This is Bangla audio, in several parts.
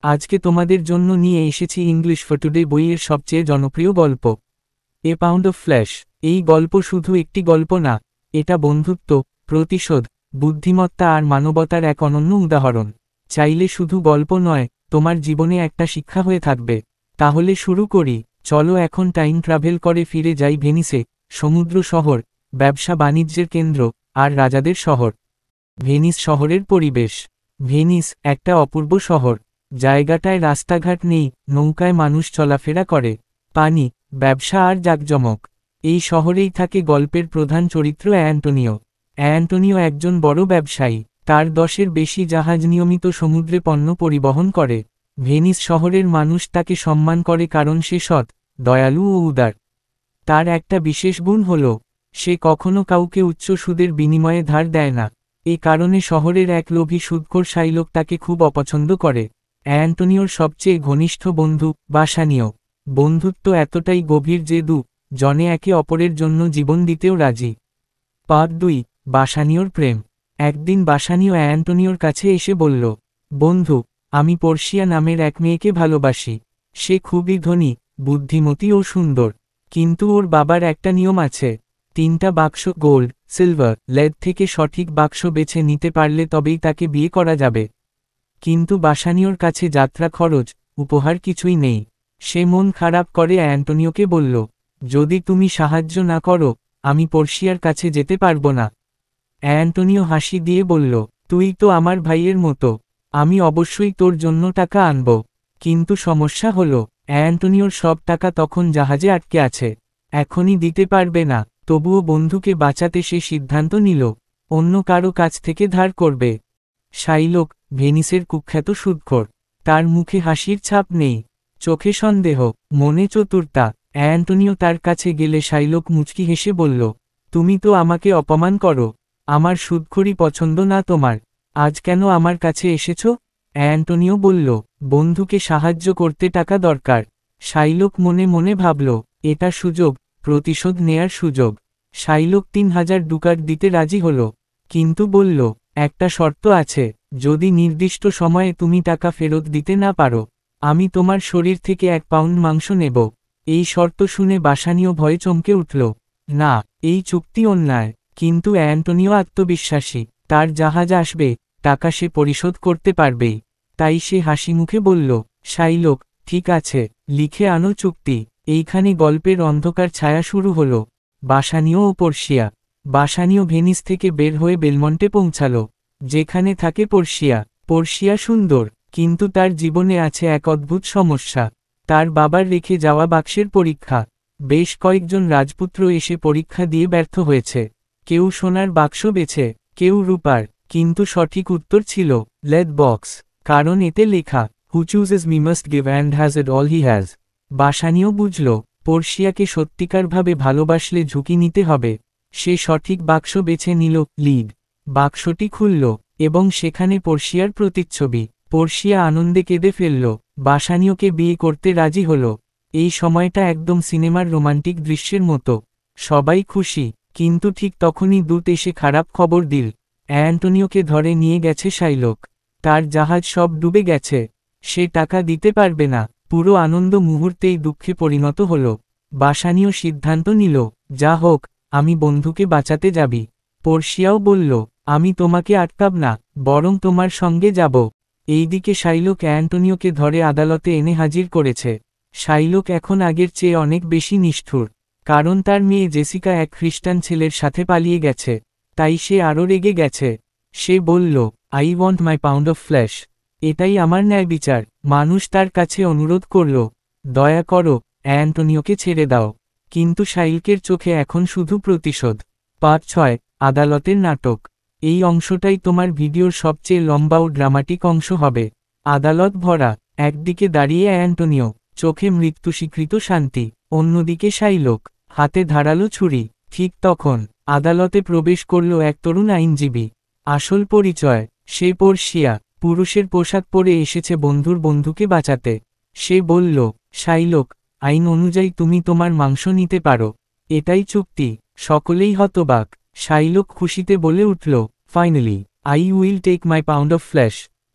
আজকে তোমাদের জন্য নিয়ে এসেছি ইংলিশ ফর টুডে বইয়ের সবচেয়ে জনপ্রিয় গল্প এ পাউন্ড অফ ফ্ল্যাশ। এই গল্প শুধু একটি গল্প না, এটা বন্ধুত্ব, প্রতিশোধ, বুদ্ধিমত্তা আর মানবতার এক অনন্য উদাহরণ। চাইলে শুধু গল্প নয়, তোমার জীবনে একটা শিক্ষা হয়ে থাকবে। তাহলে শুরু করি। চলো এখন টাইম ট্রাভেল করে ফিরে যাই ভেনিসে, সমুদ্র শহর, ব্যবসা বাণিজ্যের কেন্দ্র, আর রাজাদের শহর। ভেনিস শহরের পরিবেশ। ভেনিস একটা অপূর্ব শহর। জায়গাটায় রাস্তাঘাট নেই, নৌকায় মানুষ চলাফেরা করে। পানি, ব্যবসা আর জাঁকজমক। এই শহরেই থাকে গল্পের প্রধান চরিত্র অ্যান্টোনিও। অ্যান্টোনিও একজন বড় ব্যবসায়ী। তার 10-এর বেশি জাহাজ নিয়মিত সমুদ্রে পণ্য পরিবহন করে। ভেনিস শহরের মানুষ তাকে সম্মান করে কারণ সে সৎ, দয়ালু ও উদার। তার একটা বিশেষ গুণ হল, সে কখনো কাউকে উচ্চ সুদের বিনিময়ে ধার দেয় না। এ কারণে শহরের এক লোভী সুদখোর শাইলোক তাকে খুব অপছন্দ করে। অ্যান্টোনিওর সবচেয়ে ঘনিষ্ঠ বন্ধু বাসানিও। বন্ধুত্ব এতটাই গভীর যে জনে একে অপরের জন্য জীবন দিতেও রাজি। পার্ট 2, বাসানিওর প্রেম। একদিন বাসানিও অ্যান্টোনিওর কাছে এসে বলল, বন্ধু, আমি পর্শিয়া নামের এক মেয়েকে ভালোবাসি। সে খুবই ধনী, বুদ্ধিমতী ও সুন্দর। কিন্তু ওর বাবার একটা নিয়ম আছে, 3টা বাক্স গোল্ড, সিলভার, লেড থেকে সঠিক বাক্স বেছে নিতে পারলে তবেই তাকে বিয়ে করা যাবে। কিন্তু বাসানিওর কাছে যাত্রা খরচ, উপহার কিছুই নেই। সে মন খারাপ করে অ্যান্টোনিওকে বলল, যদি তুমি সাহায্য না করো, আমি পর্শিয়ার কাছে যেতে পারবো না। অ্যান্টোনিও হাসি দিয়ে বলল, তুই তো আমার ভাইয়ের মতো, আমি অবশ্যই তোর জন্য টাকা আনব। কিন্তু সমস্যা হলো, অ্যান্টোনিওর সব টাকা তখন জাহাজে আটকে আছে, এখনই দিতে পারবে না। তবুও বন্ধুকে বাঁচাতে সে সিদ্ধান্ত নিল, অন্য কারো কাছ থেকে ধার করবে। শাইলোক, ভেনিসের কুখ্যাত সুদখোর। তার মুখে হাসির ছাপ নেই, চোখে সন্দেহ, মনে চতুরতা। অ্যান্টোনিও তার কাছে গেলে শাইলোক মুচকি হেসে বলল, তুমি তো আমাকে অপমান করো। আমার সুদখোরি পছন্দ না তোমার। আজ কেন আমার কাছে এসেছ? অ্যান্টোনিও বলল, বন্ধুকে সাহায্য করতে টাকা দরকার। শাইলোক মনে মনে ভাবল, এটা সুযোগ, প্রতিশোধ নেয়ার সুযোগ। শাইলোক 3000 ডুকাট দিতে রাজি হল, কিন্তু বলল, একটা শর্ত আছে, যদি নির্দিষ্ট সময়ে তুমি টাকা ফেরত দিতে না পারো, আমি তোমার শরীর থেকে 1 পাউন্ড মাংস নেব। এই শর্ত শুনে বাসানিও ভয়ে চমকে উঠল। না, এই চুক্তি অন্যায়। কিন্তু অ্যান্টোনিও আত্মবিশ্বাসী, তার জাহাজ আসবে, টাকা সে পরিশোধ করতে পারবেই। তাই সে হাসি মুখে বলল, শাইলোক, ঠিক আছে, লিখে আনো চুক্তি। এইখানে গল্পের অন্ধকার ছায়া শুরু হলো। বাসানিও ও পর্শিয়া। বাসানিও ভেনিস থেকে বের হয়ে বেলমন্টে পৌঁছাল, যেখানে থাকে পর্শিয়া। পর্শিয়া সুন্দর, কিন্তু তার জীবনে আছে এক অদ্ভুত সমস্যা, তার বাবার রেখে যাওয়া বাক্সের পরীক্ষা। বেশ কয়েকজন রাজপুত্র এসে পরীক্ষা দিয়ে ব্যর্থ হয়েছে। কেউ সোনার বাক্স বেছে, কেউ রূপার, কিন্তু সঠিক উত্তর ছিল লেড বক্স। কারণ এতে লেখা, who chooses me must give and hazard all he has. Bassanio বুঝল, পর্শিয়াকে সত্যিকারভাবে ভালোবাসলে ঝুঁকি নিতে হবে। সে সঠিক বাক্স বেছে নিল, লিড। বাক্সটি খুলল, এবং সেখানে পর্শিয়ার প্রতিচ্ছবি। পর্শিয়া আনন্দে কেঁদে ফেলল, বাসানিওকে বিয়ে করতে রাজি হল। এই সময়টা একদম সিনেমার রোমান্টিক দৃশ্যের মতো। সবাই খুশি, কিন্তু ঠিক তখনই দূত এসে খারাপ খবর দিল, অ্যান্টোনিওকে ধরে নিয়ে গেছে শাইলোক। তার জাহাজ সব ডুবে গেছে, সে টাকা দিতে পারবে না। পুরো আনন্দ মুহূর্তেই দুঃখে পরিণত হল। বাসানিও সিদ্ধান্ত নিল, যা হোক, আমি বন্ধুকে বাঁচাতে যাবি। পর্শিয়াও বলল, আমি তোমাকে আটকাব না, বরং তোমার সঙ্গে যাব। এইদিকে শাইলোক অ্যান্টোনিওকে ধরে আদালতে এনে হাজির করেছে। শাইলোক এখন আগের চেয়ে অনেক বেশি নিষ্ঠুর, কারণ তার মেয়ে জেসিকা এক খ্রিস্টান ছেলের সাথে পালিয়ে গেছে। তাই সে আরও রেগে গেছে। সে বলল, I want my pound of flash. এটাই আমার ন্যায় বিচার। মানুষ তার কাছে অনুরোধ করল, দয়া করো, অ্যান্টোনিওকে ছেড়ে দাও। কিন্তু শাইলকের চোখে এখন শুধু প্রতিশোধ। পার্ট 6, আদালতের নাটক। এই অংশটাই তোমার ভিডিওর সবচেয়ে লম্বা ও ড্রামাটিক অংশ হবে। আদালত ভরা, একদিকে দাঁড়িয়ে অ্যান্টোনিও, চোখে মৃত্যু স্বীকৃত শান্তি, অন্যদিকে শাইলোক, হাতে ধারালো ছুরি। ঠিক তখন আদালতে প্রবেশ করল এক তরুণ আইনজীবী। আসল পরিচয়, সে পর্শিয়া, পুরুষের পোশাক পরে এসেছে বন্ধুর বন্ধুকে বাঁচাতে। সে বলল, শাইলোক, আইন অনুযায়ী তুমি তোমার মাংস নিতে পারো, এটাই চুক্তি। সকলেই হতবাক। শাইলোক খুশিতে বলে উঠল, finally, I will take my pound of flesh.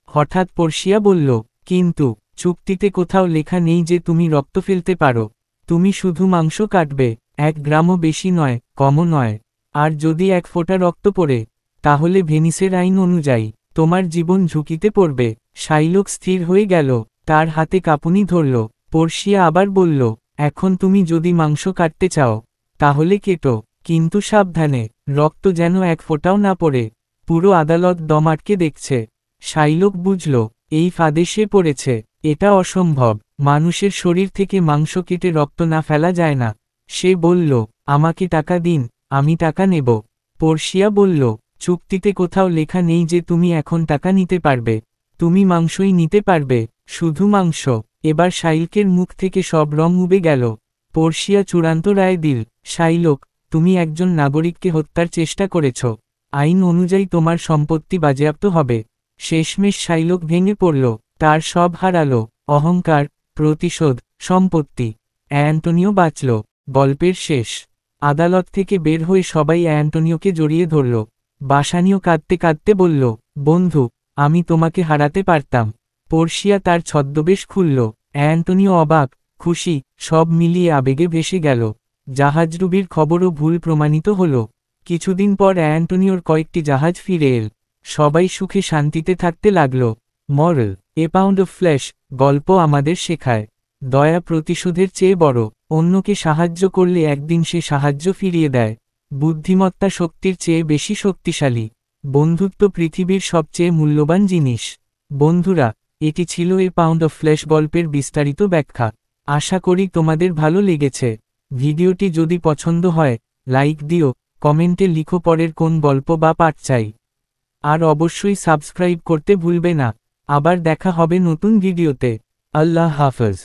হঠাৎ পর্শিয়া বলল, কিন্তু চুক্তিতে কোথাও লেখা নেই যে তুমি রক্ত ফেলতে পারো। তুমি শুধু মাংস কাটবে, 1 গ্রামও বেশি নয়, কমও নয়। আর যদি 1 ফোঁটা রক্ত পড়ে, তাহলে ভেনিসের আইন অনুযায়ী তোমার জীবন ঝুঁকিতে পড়বে। শাইলক স্থির হয়ে গেল, তার হাতে কাঁপুনি ধরল। পর্শিয়া আবার বলল, এখন তুমি যদি মাংস কাটতে চাও, তাহলে কেটো, কিন্তু সাবধানে, রক্ত যেন 1 ফোঁটাও না পড়ে। পুরো আদালত দম আটকে দেখছে। শাইলক বুঝল, এই ফাঁদে সে পড়েছে। এটা অসম্ভব, মানুষের শরীর থেকে মাংস কেটে রক্ত না ফেলা যায় না। সে বলল, আমাকে টাকা দিন, আমি টাকা নেব। পর্শিয়া বলল, চুক্তিতে কোথাও লেখা নেই যে তুমি এখন টাকা নিতে পারবে। তুমি মাংসই নিতে পারবে, শুধু মাংস। এবার শাইলকের মুখ থেকে সব রং উবে গেল। পর্শিয়া চূড়ান্ত রায় দিল, শাইলক, তুমি একজন নাগরিককে হত্যার চেষ্টা করেছ। আইন অনুযায়ী তোমার সম্পত্তি বাজেয়াপ্ত হবে। শেষমেশ শাইলক ভেঙে পড়ল, তার সব হারালো, অহংকার, প্রতিশোধ, সম্পত্তি। অ্যান্টোনিও বাঁচল। গল্পের শেষ। আদালত থেকে বের হয়ে সবাই অ্যান্টোনিওকে জড়িয়ে ধরল। বাসানিও কাঁদতে কাঁদতে বলল, বন্ধু, আমি তোমাকে হারাতে পারতাম। পর্শিয়া তার ছদ্মবেশ খুলল। অ্যান্টোনিও অবাক, খুশি, সব মিলিয়ে আবেগে ভেসে গেল। জাহাজডুবির খবরও ভুল প্রমাণিত হল। কিছুদিন পর অ্যান্টোনিওর কয়েকটি জাহাজ ফিরে এল। সবাই সুখে শান্তিতে থাকতে লাগল। মরাল, এ পাউন্ড অফ ফ্লেশ গল্প আমাদের শেখায়, দয়া প্রতিশোধের চেয়ে বড়। অন্যকে সাহায্য করলে একদিন সে সাহায্য ফিরিয়ে দেয়। বুদ্ধিমত্তা শক্তির চেয়ে বেশি শক্তিশালী। বন্ধুত্ব পৃথিবীর সবচেয়ে মূল্যবান জিনিস। বন্ধুরা, এটি ছিল এ পাউন্ড অফ ফ্লেশ গল্পের বিস্তারিত ব্যাখ্যা। আশা করি তোমাদের ভালো লেগেছে। ভিডিওটি যদি পছন্দ হয়, লাইক দিও, কমেন্টে লিখো পরের কোন গল্প বা পাঠ চাই। আর অবশ্যই সাবস্ক্রাইব করতে ভুলবে না। আবার দেখা হবে নতুন ভিডিওতে। আল্লাহ হাফেজ।